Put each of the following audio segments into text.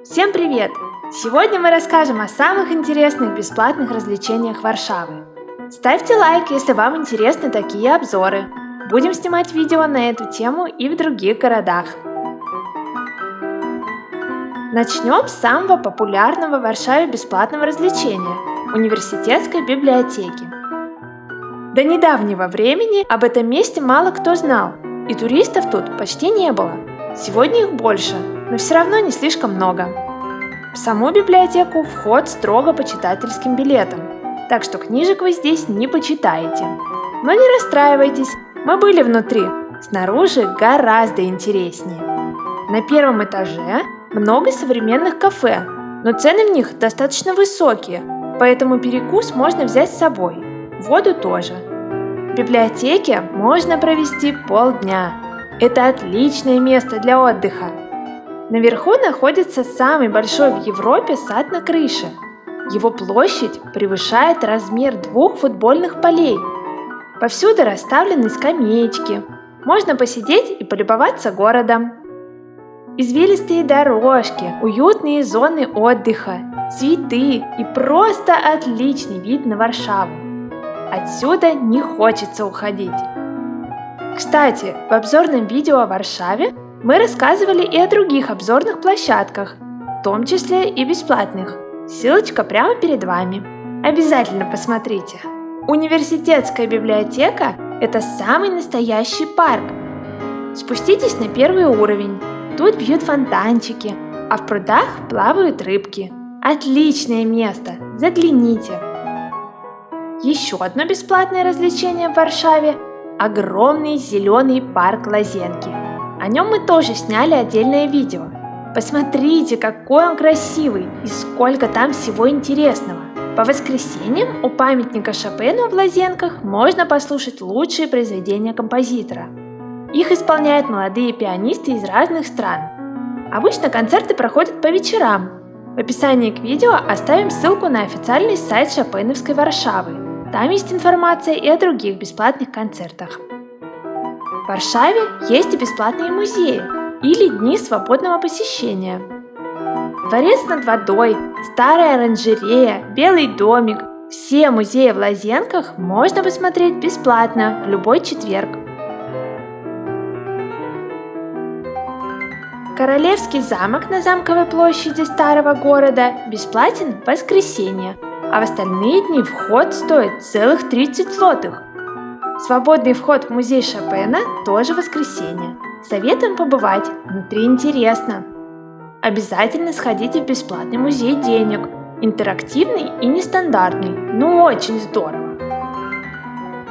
Всем привет! Сегодня мы расскажем о самых интересных бесплатных развлечениях Варшавы. Ставьте лайк, если вам интересны такие обзоры. Будем снимать видео на эту тему и в других городах. Начнем с самого популярного в Варшаве бесплатного развлечения – университетской библиотеки. До недавнего времени об этом месте мало кто знал, и туристов тут почти не было. Сегодня их больше, но все равно не слишком много. В саму библиотеку вход строго по читательским билетам, так что книжек вы здесь не почитаете. Но не расстраивайтесь, мы были внутри, снаружи гораздо интереснее. На первом этаже много современных кафе, но цены в них достаточно высокие, поэтому перекус можно взять с собой, воду тоже. В библиотеке можно провести полдня. Это отличное место для отдыха. Наверху находится самый большой в Европе сад на крыше. Его площадь превышает размер 2 футбольных полей. Повсюду расставлены скамеечки. Можно посидеть и полюбоваться городом. Извилистые дорожки, уютные зоны отдыха, цветы и просто отличный вид на Варшаву. Отсюда не хочется уходить. Кстати, в обзорном видео о Варшаве мы рассказывали и о других обзорных площадках, в том числе и бесплатных. Ссылочка прямо перед вами. Обязательно посмотрите. Университетская библиотека – это самый настоящий парк. Спуститесь на первый уровень. Тут бьют фонтанчики, а в прудах плавают рыбки. Отличное место, загляните. Еще одно бесплатное развлечение в Варшаве – огромный зеленый парк Лазенки. О нем мы тоже сняли отдельное видео. Посмотрите, какой он красивый и сколько там всего интересного. По воскресеньям у памятника Шопену в Лазенках можно послушать лучшие произведения композитора. Их исполняют молодые пианисты из разных стран. Обычно концерты проходят по вечерам. В описании к видео оставим ссылку на официальный сайт Шопеновской Варшавы. Там есть информация и о других бесплатных концертах. В Варшаве есть и бесплатные музеи или дни свободного посещения. Дворец над водой, старая оранжерея, Белый домик – все музеи в Лазенках можно посмотреть бесплатно в любой четверг. Королевский замок на Замковой площади старого города бесплатен в воскресенье, а в остальные дни вход стоит целых 30 злотых. Свободный вход в музей Шопена тоже в воскресенье. Советуем побывать, внутри интересно. Обязательно сходите в бесплатный музей денег. Интерактивный и нестандартный, но очень здорово.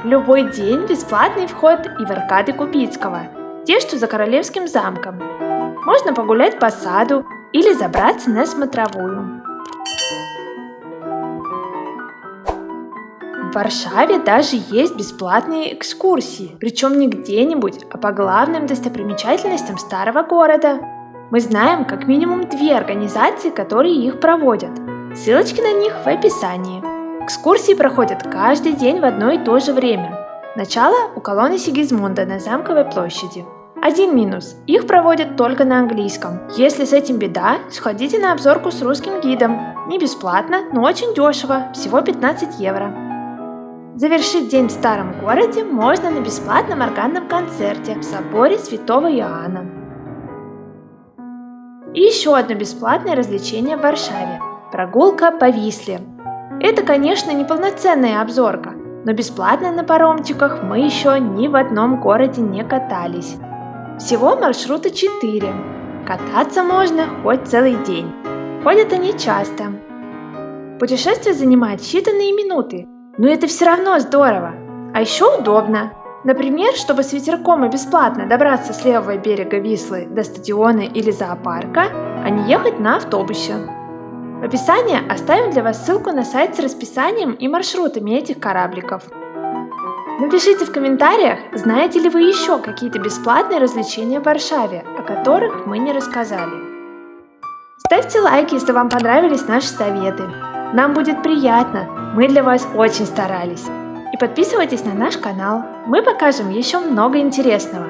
В любой день бесплатный вход и в аркады Купицкого, те, что за Королевским замком. Можно погулять по саду или забраться на смотровую. В Варшаве даже есть бесплатные экскурсии, причем не где-нибудь, а по главным достопримечательностям старого города. Мы знаем как минимум 2 организации, которые их проводят. Ссылочки на них в описании. Экскурсии проходят каждый день в одно и то же время. Начало у колонны Сигизмунда на Замковой площади. Один минус – их проводят только на английском. Если с этим беда, сходите на обзорку с русским гидом. Не бесплатно, но очень дешево, всего 15 евро. Завершить день в старом городе можно на бесплатном органном концерте в соборе Святого Иоанна. И еще одно бесплатное развлечение в Варшаве – прогулка по Висле. Это, конечно, не полноценная обзорка, но бесплатно на паромчиках мы еще ни в одном городе не катались. Всего маршрута 4. Кататься можно хоть целый день. Ходят они часто. Путешествие занимает считанные минуты, но это все равно здорово. А еще удобно. Например, чтобы с ветерком и бесплатно добраться с левого берега Вислы до стадиона или зоопарка, а не ехать на автобусе. В описании оставим для вас ссылку на сайт с расписанием и маршрутами этих корабликов. Напишите в комментариях, знаете ли вы еще какие-то бесплатные развлечения в Варшаве, о которых мы не рассказали. Ставьте лайки, если вам понравились наши советы. Нам будет приятно, мы для вас очень старались. И подписывайтесь на наш канал, мы покажем еще много интересного.